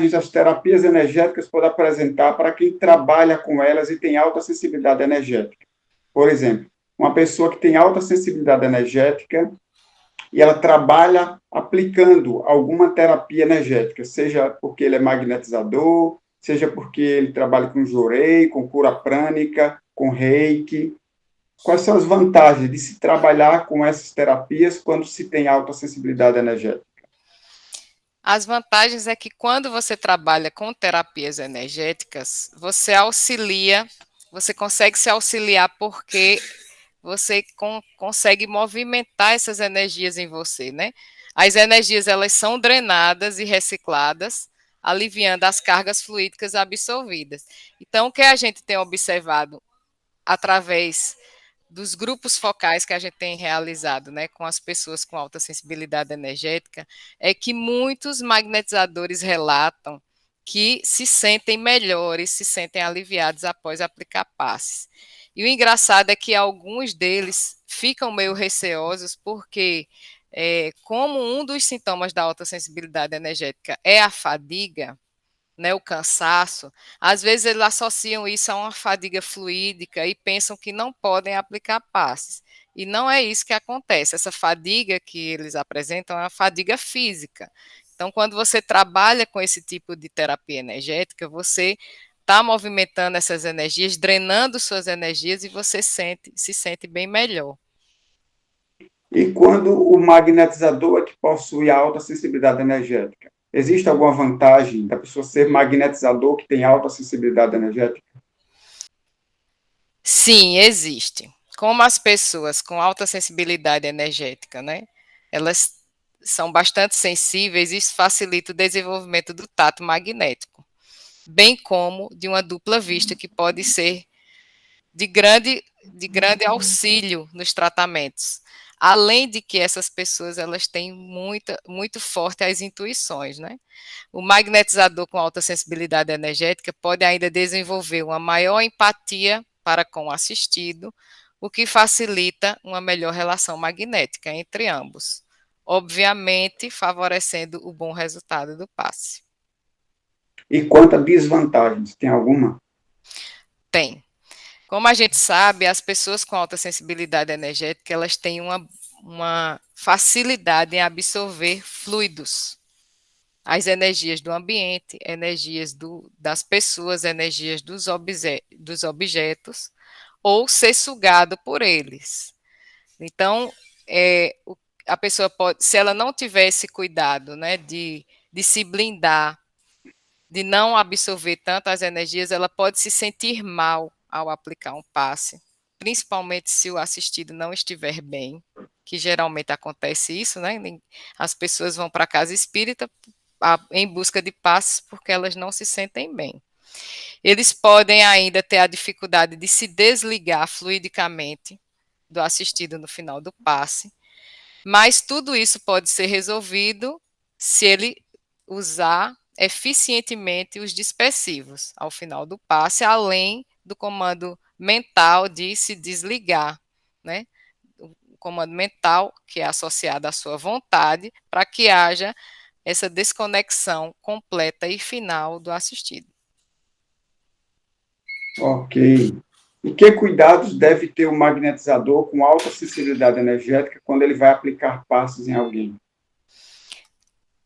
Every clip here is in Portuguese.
vantagens as terapias energéticas podem apresentar para quem trabalha com elas e tem alta sensibilidade energética? Por exemplo, uma pessoa que tem alta sensibilidade energética e ela trabalha aplicando alguma terapia energética, seja porque ele é magnetizador, seja porque ele trabalha com jorei, com cura prânica, com reiki. Quais são as vantagens de se trabalhar com essas terapias quando se tem alta sensibilidade energética? As vantagens é que quando você trabalha com terapias energéticas, você consegue se auxiliar porque você consegue movimentar essas energias em você, né? As energias, elas são drenadas e recicladas, aliviando as cargas fluídicas absorvidas. Então, o que a gente tem observado através dos grupos focais que a gente tem realizado, né, com as pessoas com alta sensibilidade energética, é que muitos magnetizadores relatam que se sentem melhores, se sentem aliviados após aplicar passes. E o engraçado é que alguns deles ficam meio receosos porque, como um dos sintomas da alta sensibilidade energética é a fadiga, né, o cansaço, às vezes eles associam isso a uma fadiga fluídica e pensam que não podem aplicar passes. E não é isso que acontece. Essa fadiga que eles apresentam é uma fadiga física. Então, quando você trabalha com esse tipo de terapia energética, você está movimentando essas energias, drenando suas energias e você se sente bem melhor. E quando o magnetizador é que possui alta sensibilidade energética? Existe alguma vantagem da pessoa ser magnetizador que tem alta sensibilidade energética? Sim, existe. Como as pessoas com alta sensibilidade energética, né? Elas são bastante sensíveis, isso facilita o desenvolvimento do tato magnético, bem como de uma dupla vista que pode ser de grande auxílio nos tratamentos. Além de que essas pessoas elas têm muito forte as intuições, né? O magnetizador com alta sensibilidade energética pode ainda desenvolver uma maior empatia para com o assistido, o que facilita uma melhor relação magnética entre ambos, obviamente favorecendo o bom resultado do passe. E quanto a desvantagens, tem alguma? Tem. Como a gente sabe, as pessoas com alta sensibilidade energética, elas têm uma facilidade em absorver fluidos, as energias do ambiente, energias das pessoas, energias dos objetos, ou ser sugado por eles. Então, é, a pessoa pode, se ela não tiver esse cuidado, né, de se blindar, de não absorver tantas energias, ela pode se sentir mal ao aplicar um passe, principalmente se o assistido não estiver bem, que geralmente acontece isso, né? As pessoas vão para a casa espírita em busca de passes porque elas não se sentem bem. Eles podem ainda ter a dificuldade de se desligar fluidicamente do assistido no final do passe, mas tudo isso pode ser resolvido se ele usar eficientemente os dispersivos ao final do passe, além do comando mental de se desligar, né? O comando mental que é associado à sua vontade para que haja essa desconexão completa e final do assistido. Ok. E que cuidados deve ter o magnetizador com alta sensibilidade energética quando ele vai aplicar passes em alguém?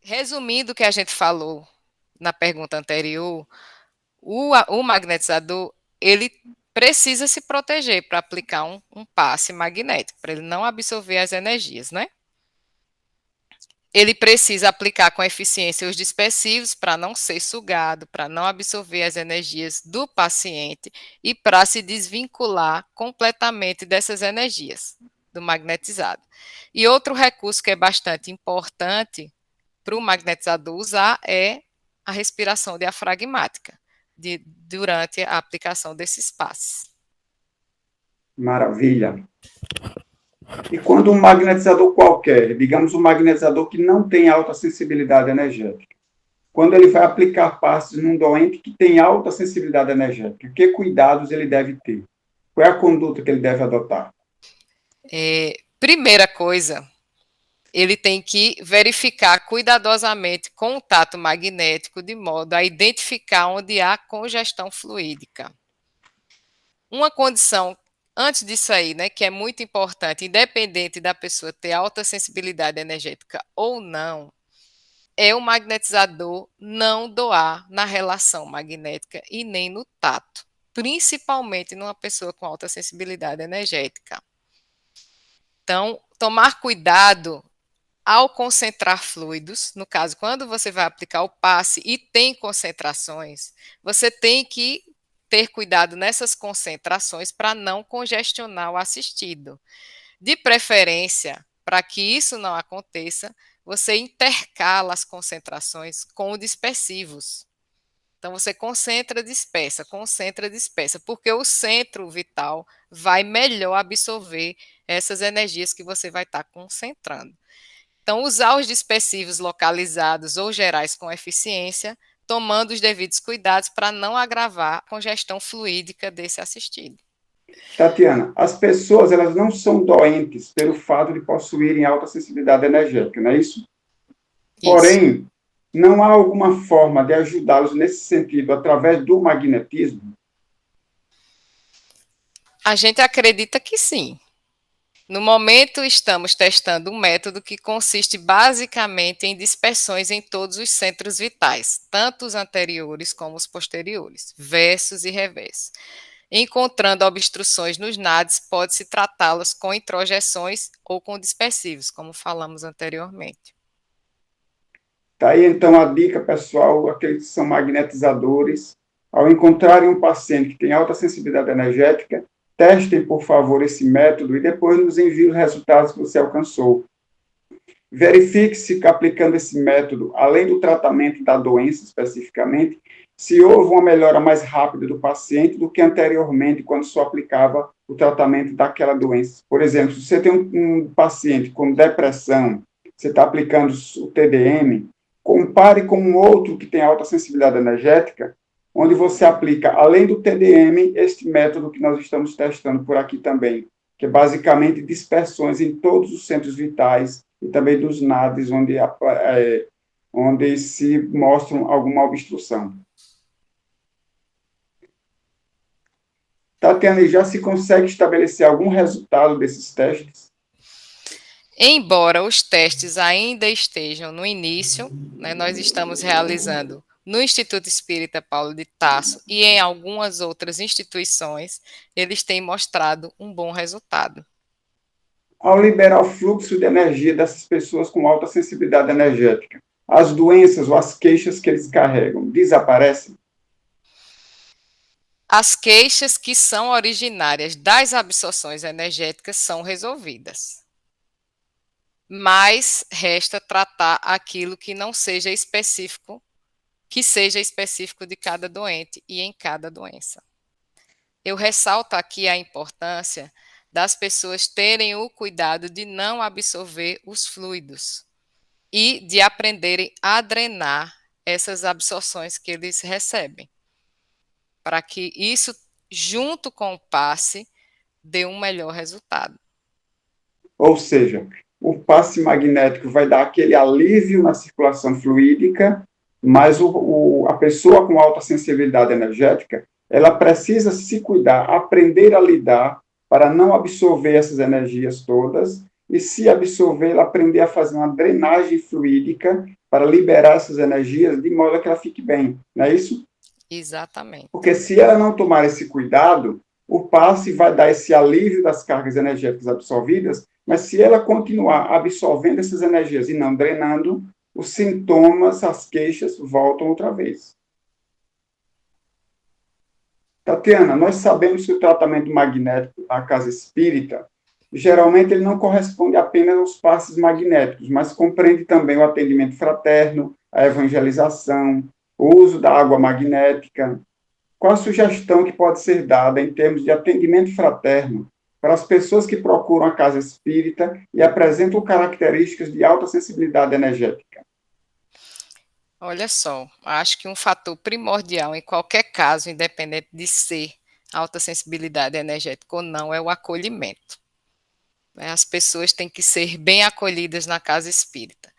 Resumindo o que a gente falou na pergunta anterior, o magnetizador, ele precisa se proteger para aplicar um passe magnético, para ele não absorver as energias, né? Ele precisa aplicar com eficiência os dispersivos para não ser sugado, para não absorver as energias do paciente e para se desvincular completamente dessas energias do magnetizado. E outro recurso que é bastante importante para o magnetizador usar é a respiração diafragmática durante a aplicação desses passes. Maravilha. E quando um magnetizador qualquer, digamos um magnetizador que não tem alta sensibilidade energética, quando ele vai aplicar passes num doente que tem alta sensibilidade energética, que cuidados ele deve ter? Qual é a conduta que ele deve adotar? Primeira coisa, ele tem que verificar cuidadosamente com o tato magnético, de modo a identificar onde há congestão fluídica. Uma condição antes disso aí, né, que é muito importante, independente da pessoa ter alta sensibilidade energética ou não, é o magnetizador não doar na relação magnética e nem no tato, principalmente numa pessoa com alta sensibilidade energética. Então, tomar cuidado ao concentrar fluidos, no caso, quando você vai aplicar o passe e tem concentrações, você tem que ter cuidado nessas concentrações para não congestionar o assistido. De preferência, para que isso não aconteça, você intercala as concentrações com dispersivos. Então, você concentra, dispersa, porque o centro vital vai melhor absorver essas energias que você vai estar concentrando. Então, usar os dispersivos localizados ou gerais com eficiência, tomando os devidos cuidados para não agravar a congestão fluídica desse assistido. Tatiana, as pessoas elas não são doentes pelo fato de possuírem alta sensibilidade energética, não é isso? Isso. Porém, não há alguma forma de ajudá-los nesse sentido através do magnetismo? A gente acredita que sim. No momento, estamos testando um método que consiste basicamente em dispersões em todos os centros vitais, tanto os anteriores como os posteriores, versos e reversos. Encontrando obstruções nos NADs, pode-se tratá-las com introjeções ou com dispersivos, como falamos anteriormente. Tá aí então a dica, pessoal, aqueles que são magnetizadores, ao encontrarem um paciente que tem alta sensibilidade energética, testem, por favor, esse método e depois nos enviem os resultados que você alcançou. Verifique-se que aplicando esse método, além do tratamento da doença especificamente, se houve uma melhora mais rápida do paciente do que anteriormente, quando só aplicava o tratamento daquela doença. Por exemplo, se você tem um paciente com depressão, você está aplicando o TDM, compare com um outro que tem alta sensibilidade energética, onde você aplica, além do TDM, este método que nós estamos testando por aqui também, que é basicamente dispersões em todos os centros vitais e também dos NADs, onde se mostram alguma obstrução. Tatiana, já se consegue estabelecer algum resultado desses testes? Embora os testes ainda estejam no início, né, nós estamos realizando no Instituto Espírita Paulo de Tarso e em algumas outras instituições, eles têm mostrado um bom resultado. Ao liberar o fluxo de energia dessas pessoas com alta sensibilidade energética, as doenças ou as queixas que eles carregam desaparecem? As queixas que são originárias das absorções energéticas são resolvidas. Mas resta tratar aquilo que não seja específico, que seja específico de cada doente e em cada doença. Eu ressalto aqui a importância das pessoas terem o cuidado de não absorver os fluidos e de aprenderem a drenar essas absorções que eles recebem, para que isso, junto com o passe, dê um melhor resultado. Ou seja, o passe magnético vai dar aquele alívio na circulação fluídica, mas a pessoa com alta sensibilidade energética, ela precisa se cuidar, aprender a lidar para não absorver essas energias todas, e se absorver, ela aprender a fazer uma drenagem fluídica para liberar essas energias de modo que ela fique bem, não é isso? Exatamente. Porque se ela não tomar esse cuidado, o passe vai dar esse alívio das cargas energéticas absorvidas, mas se ela continuar absorvendo essas energias e não drenando, os sintomas, as queixas voltam outra vez. Tatiana, nós sabemos que o tratamento magnético na casa espírita, geralmente ele não corresponde apenas aos passes magnéticos, mas compreende também o atendimento fraterno, a evangelização, o uso da água magnética. Qual a sugestão que pode ser dada em termos de atendimento fraterno para as pessoas que procuram a casa espírita e apresentam características de alta sensibilidade energética? Olha só, acho que um fator primordial em qualquer caso, independente de ser alta sensibilidade energética ou não, é o acolhimento. As pessoas têm que ser bem acolhidas na casa espírita.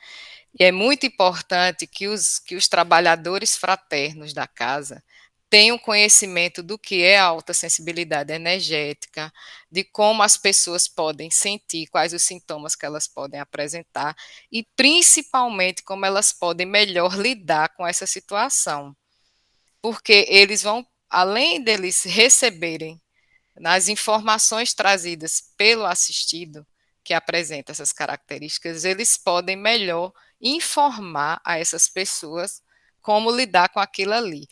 E é muito importante que os trabalhadores fraternos da casa tenham conhecimento do que é a alta sensibilidade energética, de como as pessoas podem sentir, quais os sintomas que elas podem apresentar e, principalmente, como elas podem melhor lidar com essa situação. Porque eles vão, além deles receberem nas informações trazidas pelo assistido, que apresenta essas características, eles podem melhor informar a essas pessoas como lidar com aquilo ali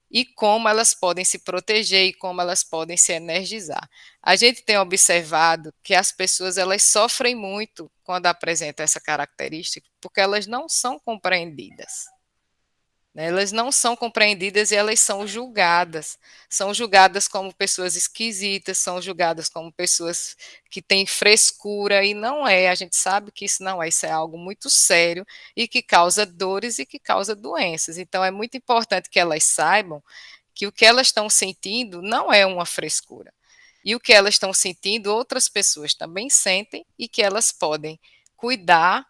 e como elas podem se proteger e como elas podem se energizar. A gente tem observado que as pessoas elas sofrem muito quando apresentam essa característica, porque elas não são compreendidas. Elas não são compreendidas e elas são julgadas. São julgadas como pessoas esquisitas, são julgadas como pessoas que têm frescura, e não é. A gente sabe que isso não é, isso é algo muito sério e que causa dores e que causa doenças. Então, é muito importante que elas saibam que o que elas estão sentindo não é uma frescura. E o que elas estão sentindo, outras pessoas também sentem e que elas podem cuidar.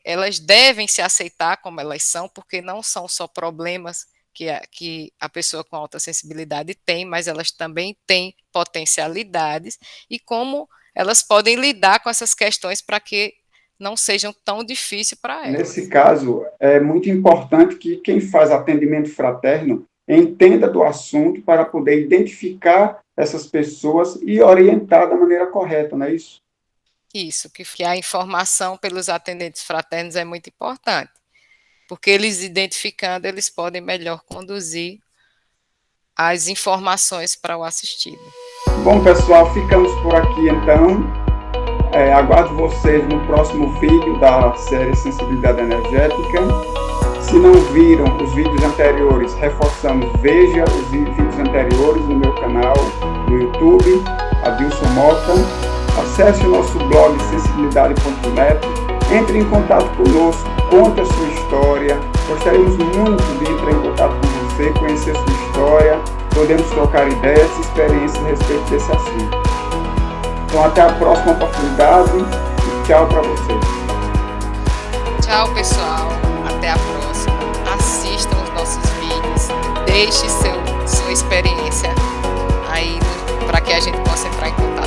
Elas devem se aceitar como elas são, porque não são só problemas que a pessoa com alta sensibilidade tem, mas elas também têm potencialidades e como elas podem lidar com essas questões para que não sejam tão difíceis para elas. Nesse caso, é muito importante que quem faz atendimento fraterno entenda do assunto para poder identificar essas pessoas e orientar da maneira correta, não é isso? Isso, que a informação pelos atendentes fraternos é muito importante, porque eles identificando, eles podem melhor conduzir as informações para o assistido. Bom, pessoal, ficamos por aqui então. Aguardo vocês no próximo vídeo da série Sensibilidade Energética. Se não viram os vídeos anteriores, reforçamos, veja os vídeos anteriores no meu canal no YouTube, Adilson Mota. Acesse o nosso blog sensibilidade.net, entre em contato conosco, conte a sua história. Gostaríamos muito de entrar em contato com você, conhecer sua história, podemos trocar ideias e experiências a respeito desse assunto. Então, até a próxima oportunidade e tchau para vocês. Tchau, pessoal. Até a próxima. Assistam os nossos vídeos. Deixe sua experiência aí para que a gente possa entrar em contato.